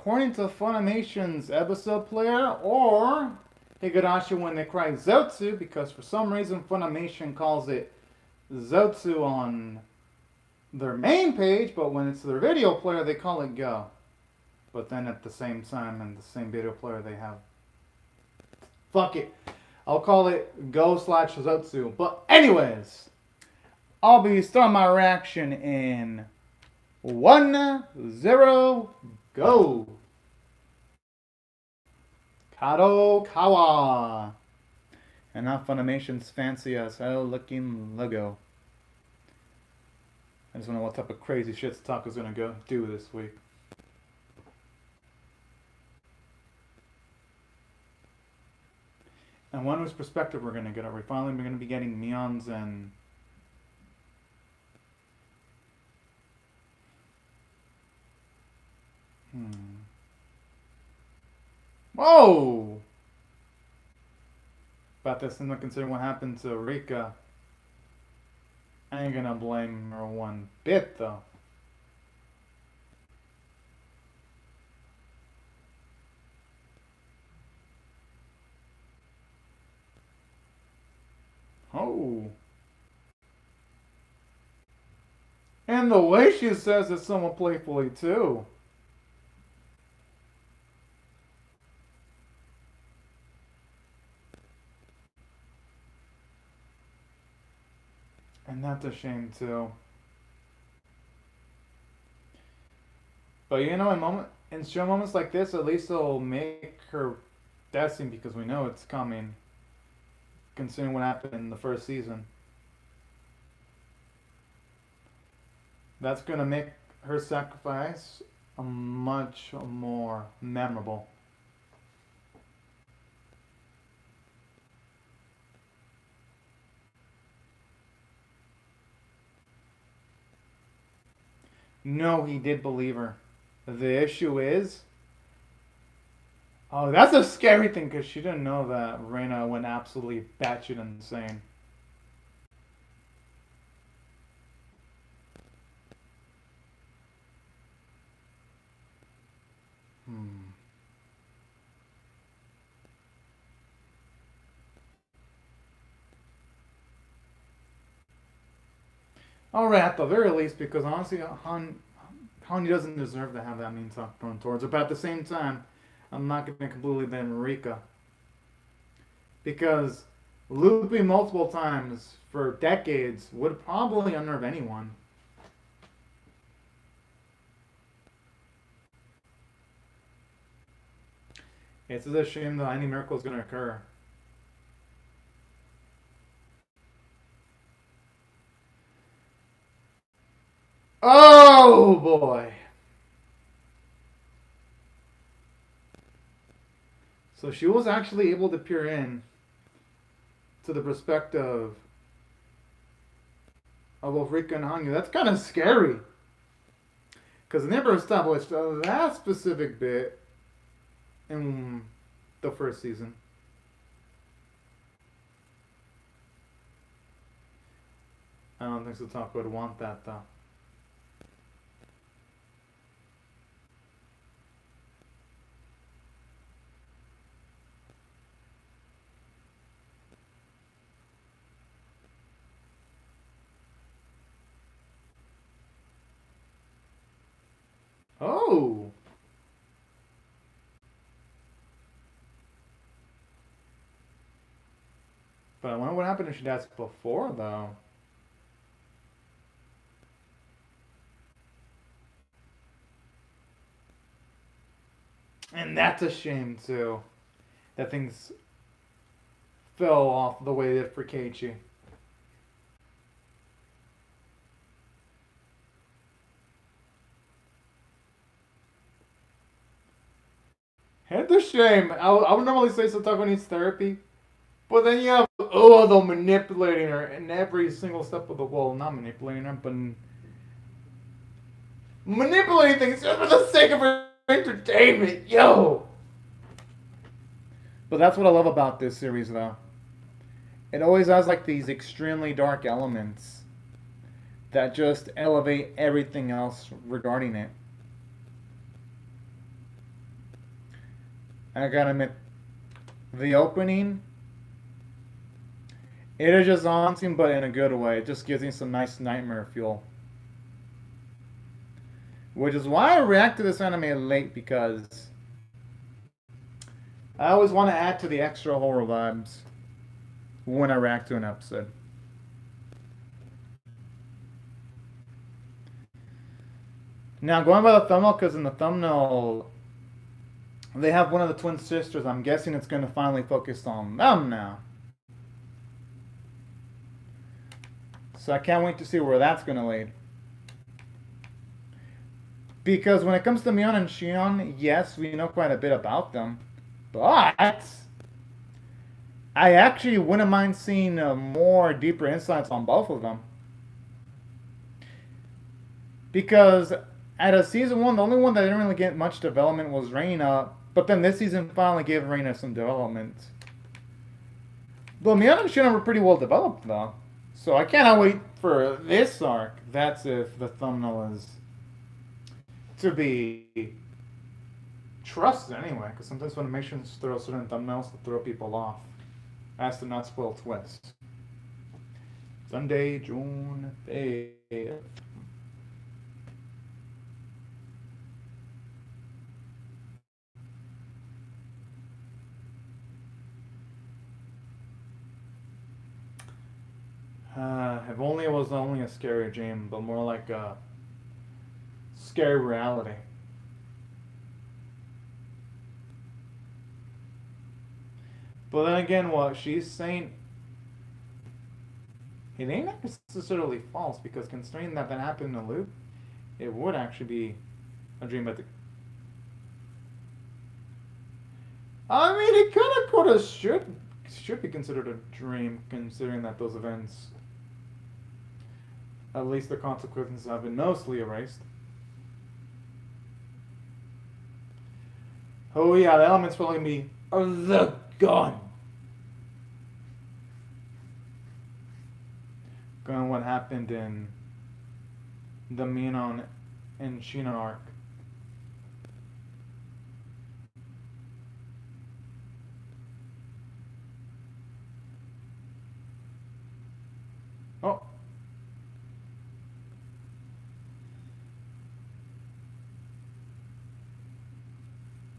according to Funimation's episode player, or Higurashi when they cry SOTSU, because for some reason Funimation calls it SOTSU on their main page, but when it's their video player, they call it GOU. But then at the same time, in the same video player, they have... Fuck it. I'll call it GOU/SOTSU. But anyways, I'll be starting my reaction in 1-0 GOU. Kadokawa. And not Funimation's fancy as hell looking logo. I just don't know what type of crazy shit Satoku's gonna go do this week. And one whose perspective we're gonna get. Are we finally gonna be getting Mion's and Whoa! About this, and considering what happened to Rika, I ain't gonna blame her one bit, though. Oh. And the way she says it somewhat playfully, too. And that's a shame, too. But you know, in show moments like this, at least it'll make her destined, because we know it's coming, considering what happened in the first season. That's going to make her sacrifice much more memorable. No, he did believe her. The issue is... Oh, that's a scary thing, because she didn't know that Reina went absolutely batshit insane. Alright, at the very least, because honestly, Hani doesn't deserve to have that mean talk thrown towards her. But at the same time, I'm not going to completely blame Rika. Because looping multiple times for decades would probably unnerve anyone. It's a shame that any miracle is going to occur. Oh boy! So she was actually able to peer in to the perspective of both Rika and Hanyu. That's kind of scary. Because they never established that specific bit in the first season. I don't think Satoku would want that, though. Oh! But I wonder what happened if she'd asked before, though. And that's a shame, too. That things fell off the way they did for Keiichi. It's a shame. I would normally say Satoku needs therapy. But then you have, the manipulating her in every single step of the... Well, not manipulating her, but... manipulating things just for the sake of her entertainment, yo! But that's what I love about this series, though. It always has, like, these extremely dark elements that just elevate everything else regarding it. I gotta admit, the opening, it is just haunting, but in a good way. It just gives me some nice nightmare fuel. Which is why I react to this anime late, because I always want to add to the extra horror vibes when I react to an episode. Now, going by the thumbnail, because in the thumbnail, they have one of the twin sisters. I'm guessing it's going to finally focus on them now. So I can't wait to see where that's going to lead. Because when it comes to Mion and Shion, yes, we know quite a bit about them. But I actually wouldn't mind seeing more deeper insights on both of them. Because out of season 1, the only one that didn't really get much development was Reina. But then this season finally gave Reina some development. But Mion and Shion were pretty well developed though. So I cannot wait for this arc. That's if the thumbnail is to be trusted anyway. Because sometimes Funimations throw certain thumbnails to throw people off. As to not spoil twists. Sunday, June 8th. If only it was only a scary dream, but more like a scary reality. But then again, what she's saying, it ain't necessarily false, because considering that happened in a loop, it would actually be a dream. But I mean, it kind of should be considered a dream, considering that those events, at least the consequences, have been mostly erased. Oh yeah, the elements for letting me the gun. Going what happened in the Minon and Shinon arc. Oh.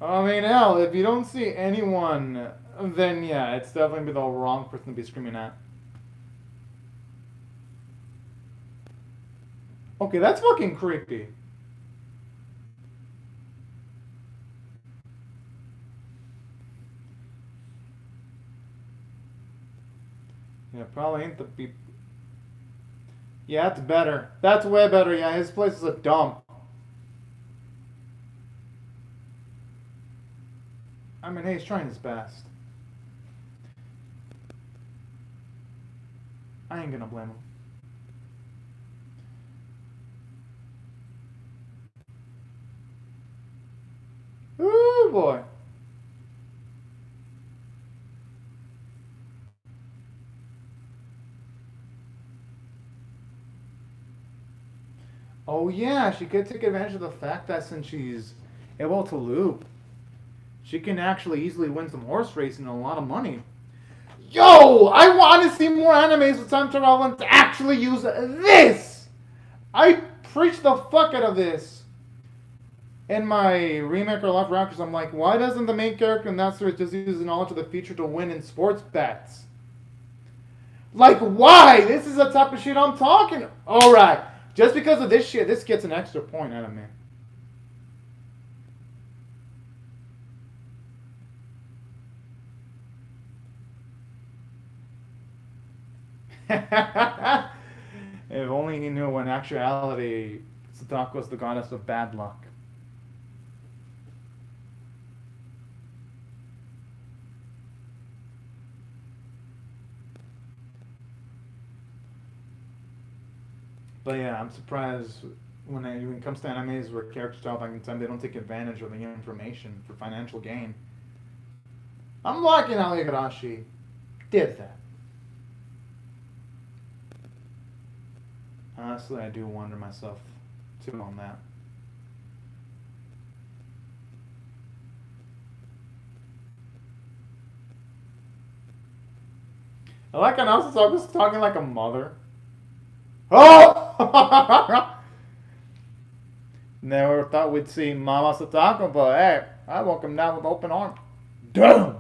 I mean, hell, if you don't see anyone, then yeah, it's definitely the wrong person to be screaming at. Okay, that's fucking creepy. Yeah, probably ain't the beep. Yeah, that's better. That's way better. Yeah, his place is a dump. I mean, hey, he's trying his best. I ain't gonna blame him. Ooh, boy. Oh, yeah, she could take advantage of the fact that since she's able to loop, she can actually easily win some horse racing and a lot of money. Yo, I want to see more animes with time travel to actually use this. I preach the fuck out of this in my remake or live reactions. I'm like, why doesn't the main character in that series just use the knowledge of the future to win in sports bets? Like, why? This is the type of shit I'm talking. All right, just because of this shit, this gets an extra point out of me. If only he knew in actuality Satako was the goddess of bad luck. But yeah, I'm surprised when it comes to animes where characters talk back in time, they don't take advantage of the information for financial gain. I'm liking how Higurashi did that. Honestly, I do wonder myself too on that. I like how now Sasaka's talking like a mother. Oh! Never thought we'd see Mama Sataka, but hey, I welcome down with open arms. Damn!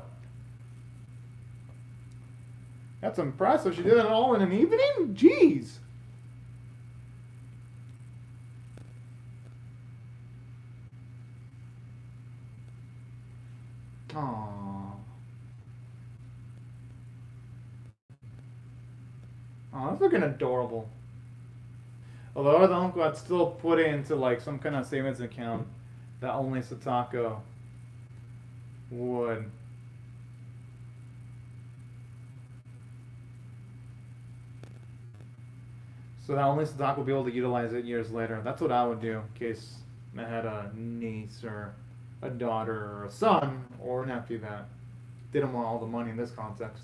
That's impressive. She did it all in an evening? Jeez! Aww. Oh, that's looking adorable. Although the uncle had still put it into like some kind of savings account that only Sataka would. So that only Sataka will be able to utilize it years later. That's what I would do in case I had a niece or a daughter or a son or a nephew that didn't want all the money in this context.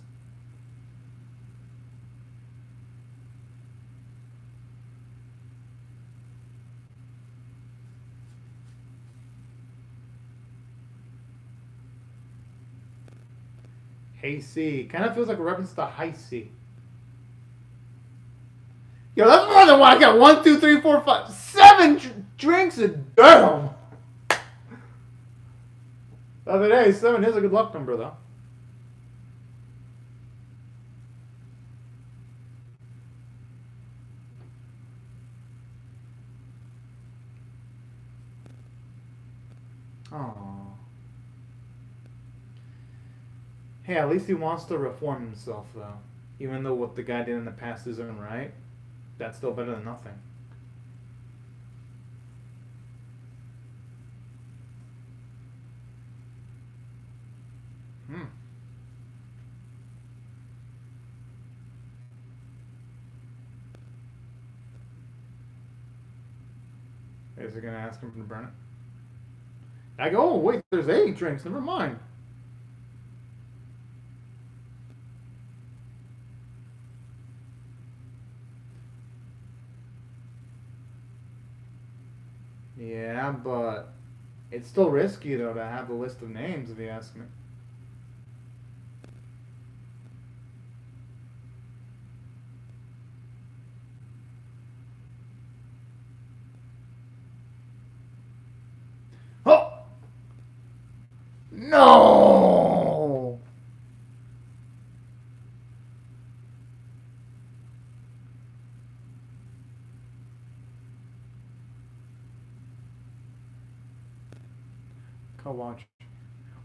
Hey C. Kind of feels like a reference to High C. Yo, that's more than what I got. 1, 2, 3, 4, 5, 7 drinks a damn. The other day, 7 is a good luck number, though. Aww. Hey, at least he wants to reform himself, though. Even though what the guy did in the past isn't right, that's still better than nothing. Is he gonna ask him to burn it? I go, oh wait, there's 8 drinks, never mind. Yeah, but it's still risky though to have the list of names if you ask me. Oh! No! Kawachi.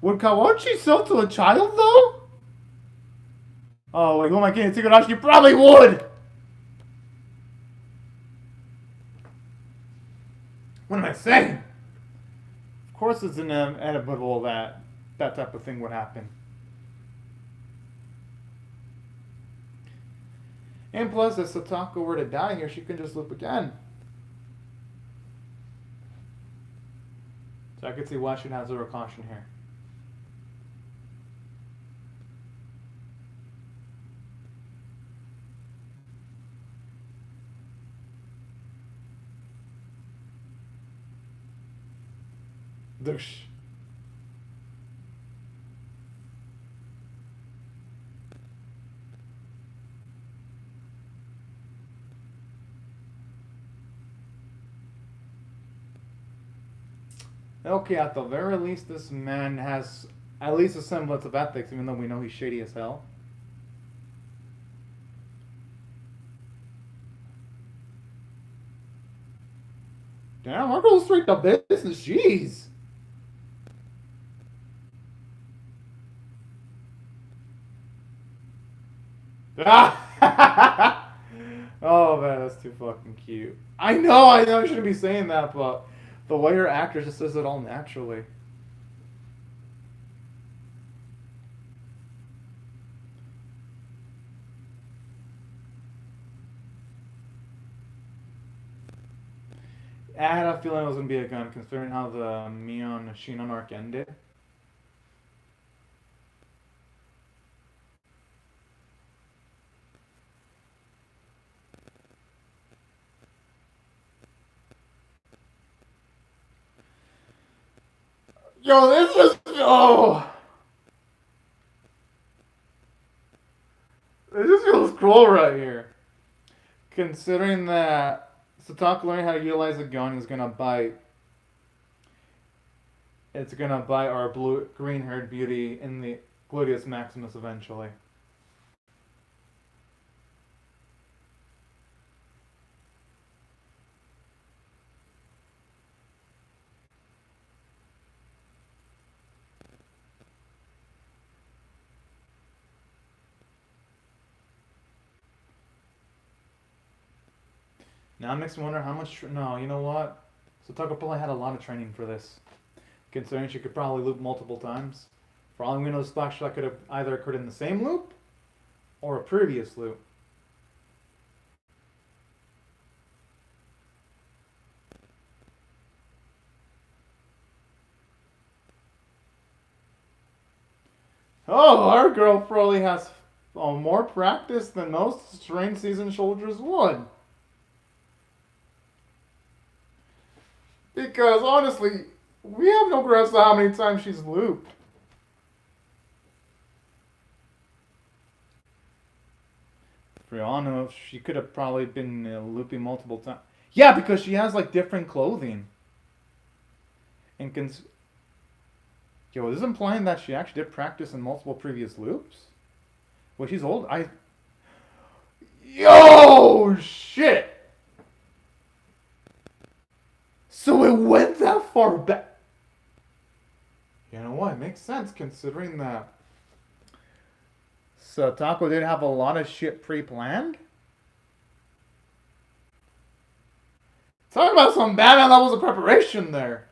Would Kawachi sell to a child though? Oh wait, who am I kidding? Higurashi, you probably would! What am I saying? Of course it's inevitable that that type of thing would happen. And plus, if Sataka were to die here, she can just live again. So I could see why she has zero caution here. Dush. Okay, at the very least, this man has at least a semblance of ethics, even though we know he's shady as hell. Damn, we're going straight to business. Jeez. Oh man, that's too fucking cute. I know I shouldn't be saying that, but the way her actress just does it all naturally. I had a feeling it was gonna be a gun, considering how the Mion Shinon arc ended. Yo, this is It just feels cool right here. Considering that Sataka learning how to utilize a gun is gonna bite. It's gonna bite our blue green haired beauty in the gluteus maximus eventually. Now it makes me wonder how much. No, you know what? Sataka probably had a lot of training for this. Considering she could probably loop multiple times. For all we know, this splash shot could have either occurred in the same loop or a previous loop. Oh, our girl probably has more practice than most trained seasoned soldiers would. Because honestly, we have no grasp of how many times she's looped. Brianna, she could have probably been looping multiple times. Yeah, because she has like different clothing. And yo, is this implying that she actually did practice in multiple previous loops? Well, she's old. Yo, shit! So it went that far back. You know what? It makes sense considering that Satako did have a lot of shit pre-planned. Talk about some Batman levels of preparation there.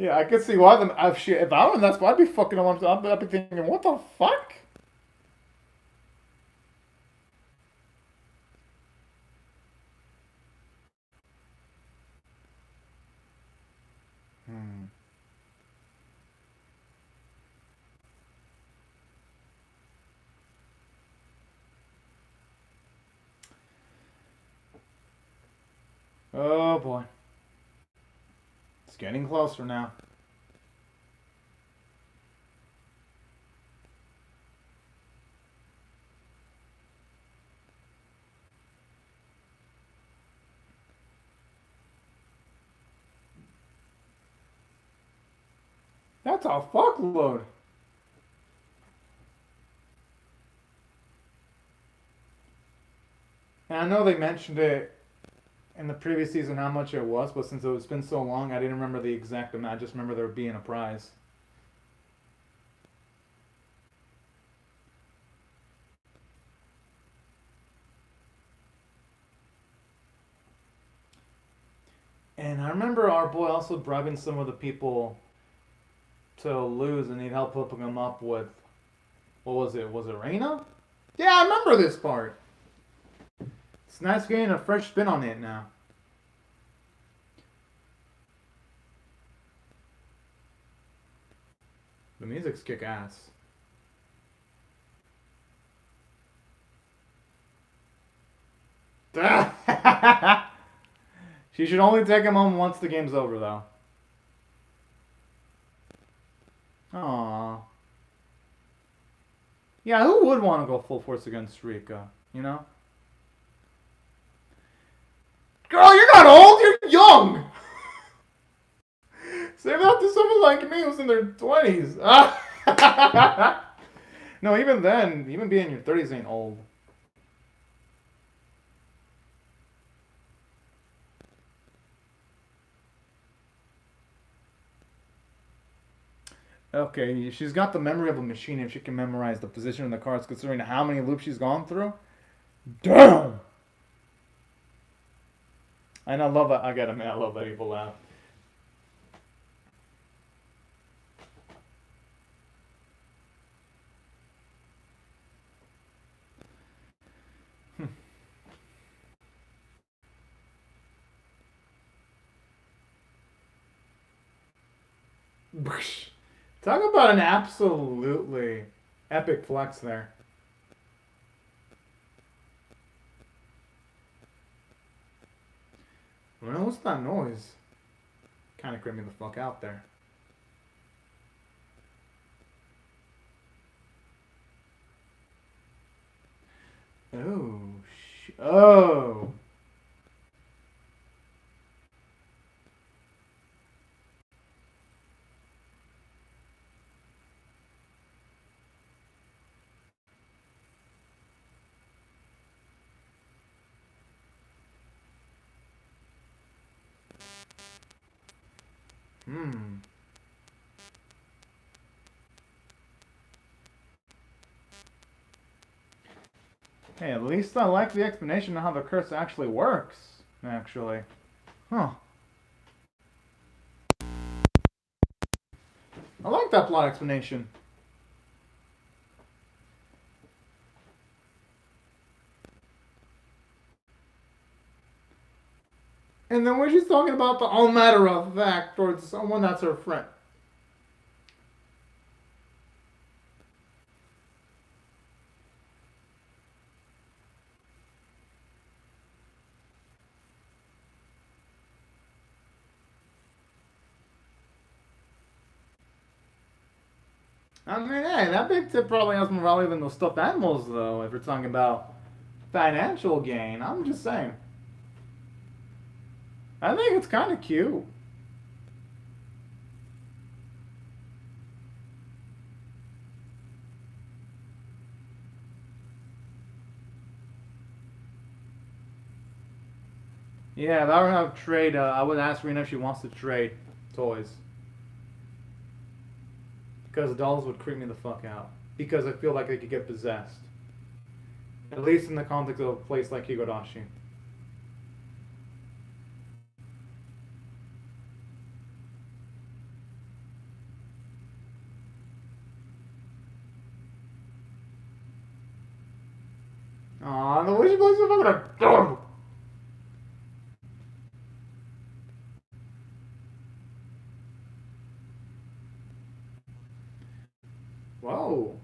Yeah, I could see why them. If I were in that spot, I'd be fucking alarmed. I'd be thinking, what the fuck? Oh boy. It's getting closer now. That's a fuckload. And I know they mentioned it in the previous season how much it was, but since it's been so long, I didn't remember the exact amount. I just remember there being a prize. And I remember our boy also bribing some of the people to lose, and he'd help hooking them up with, what was it? Was it Reina? Yeah, I remember this part. It's nice getting a fresh spin on it now. The music's kick ass. She should only take him home once the game's over, though. Aww. Yeah, who would want to go full force against Rika? You know? Girl, you're not old, you're young! Save that to someone like me who's in their 20s. No, even then, even being in your 30s ain't old. Okay, she's got the memory of a machine if she can memorize the position of the cards considering how many loops she's gone through. Damn! And I love that. I gotta admit, I love that evil laugh. Talk about an absolutely epic flex there. Well, what's that noise? Kind of creeped me the fuck out there. Oh. Hey, at least I like the explanation of how the curse actually works. Actually. Huh. I like that plot explanation. And then when she's talking about the all matter of fact towards someone that's her friend. I mean, hey, that big tip probably has more value than those stuffed animals, though, if you're talking about financial gain. I'm just saying. I think it's kind of cute. Yeah, if I were to have trade, I would ask Rena if she wants to trade toys. Because dolls would creep me the fuck out. Because I feel like they could get possessed. At least in the context of a place like Higurashi. Aw, the way she plays the fucking dog! Whoa.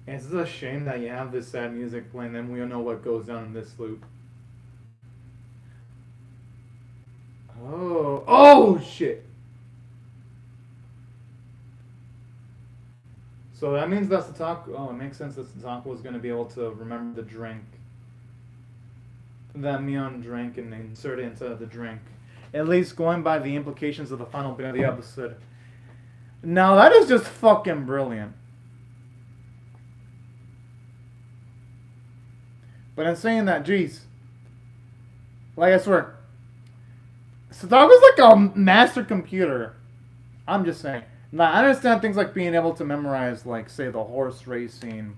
It's a shame that you have this sad music playing, then we don't know what goes down in this loop. Oh. Oh, shit! So that means that Satako... Oh, it makes sense that Satako was going to be able to remember the drink. That Mion drank and insert it into the drink. At least going by the implications of the final bit of the episode. Now that is just fucking brilliant. But in saying that, geez. Like I swear. Satako's like a master computer. I'm just saying. Now I understand things like being able to memorize, like, say, the horse racing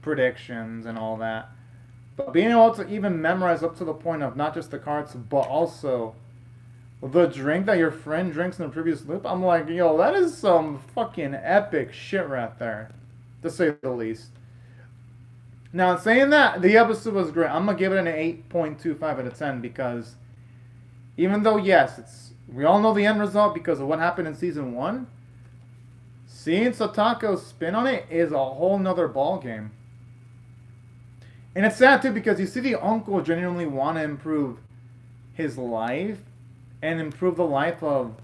predictions and all that. But being able to even memorize up to the point of not just the cards, but also the drink that your friend drinks in the previous loop, I'm like, yo, that is some fucking epic shit right there, to say the least. Now, in saying that, the episode was great. I'm going to give it an 8.25 out of 10 because even though, yes, we all know the end result because of what happened in Season 1, seeing Satako's spin on it is a whole nother ballgame. And it's sad, too, because you see the uncle genuinely want to improve his life and improve the life of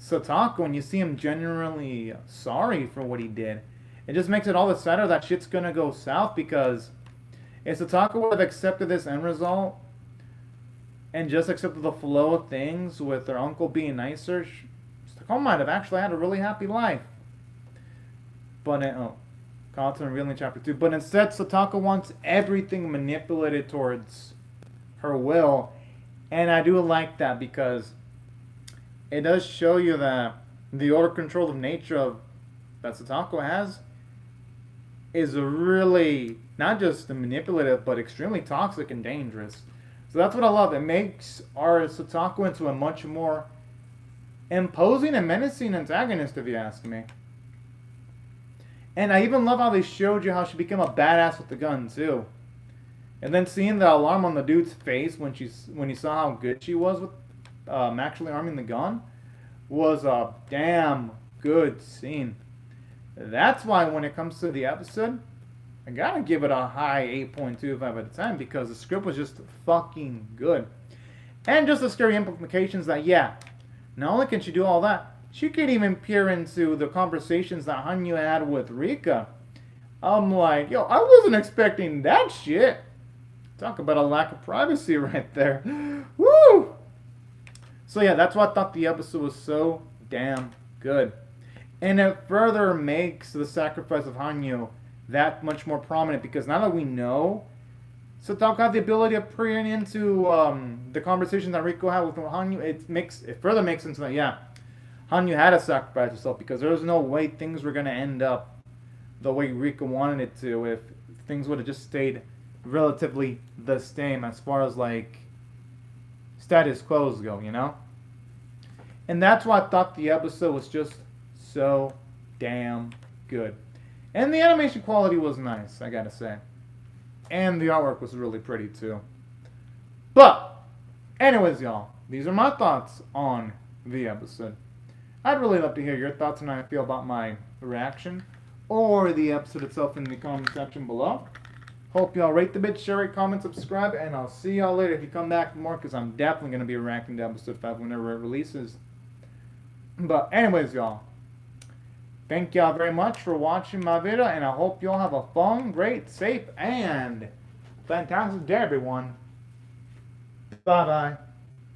Satako, and you see him genuinely sorry for what he did. It just makes it all the sadder that shit's gonna go south because if Satako would have accepted this end result and just accepted the flow of things with their uncle being nicer, Satako might have actually had a really happy life. But content revealing chapter 2. But instead, Satako wants everything manipulated towards her will. And I do like that because it does show you that the over-control of nature that Satako has is really not just manipulative, but extremely toxic and dangerous. So that's what I love. It makes our Satako into a much more imposing and menacing antagonist, if you ask me. And I even love how they showed you how she became a badass with the gun, too. And then seeing the alarm on the dude's face when he saw how good she was with actually arming the gun was a damn good scene. That's why when it comes to the episode, I gotta give it a high 8.25 out of 10 because the script was just fucking good. And just the scary implications that, yeah, not only can she do all that, she could even peer into the conversations that Hanyu had with Rika. I'm like, yo, I wasn't expecting that shit. Talk about a lack of privacy right there. Woo! So yeah, that's why I thought the episode was so damn good. And it further makes the sacrifice of Hanyu that much more prominent because now that we know, Sataka had the ability of peering into the conversation that Riko had with Hanyu, it further makes sense that, yeah, Hanyu had to sacrifice herself because there was no way things were going to end up the way Riko wanted it to if things would have just stayed relatively the same as far as, like, status quos go, you know? And that's why I thought the episode was just so damn good. And the animation quality was nice, I gotta say. And the artwork was really pretty too. But, anyways, y'all, these are my thoughts on the episode. I'd really love to hear your thoughts on how you feel about my reaction or the episode itself in the comment section below. Hope y'all rate the bit, share it, comment, subscribe, and I'll see y'all later if you come back for more because I'm definitely going to be reacting to episode 5 whenever it releases. But anyways, y'all, thank y'all very much for watching my video, and I hope y'all have a fun, great, safe, and fantastic day, everyone. Bye-bye.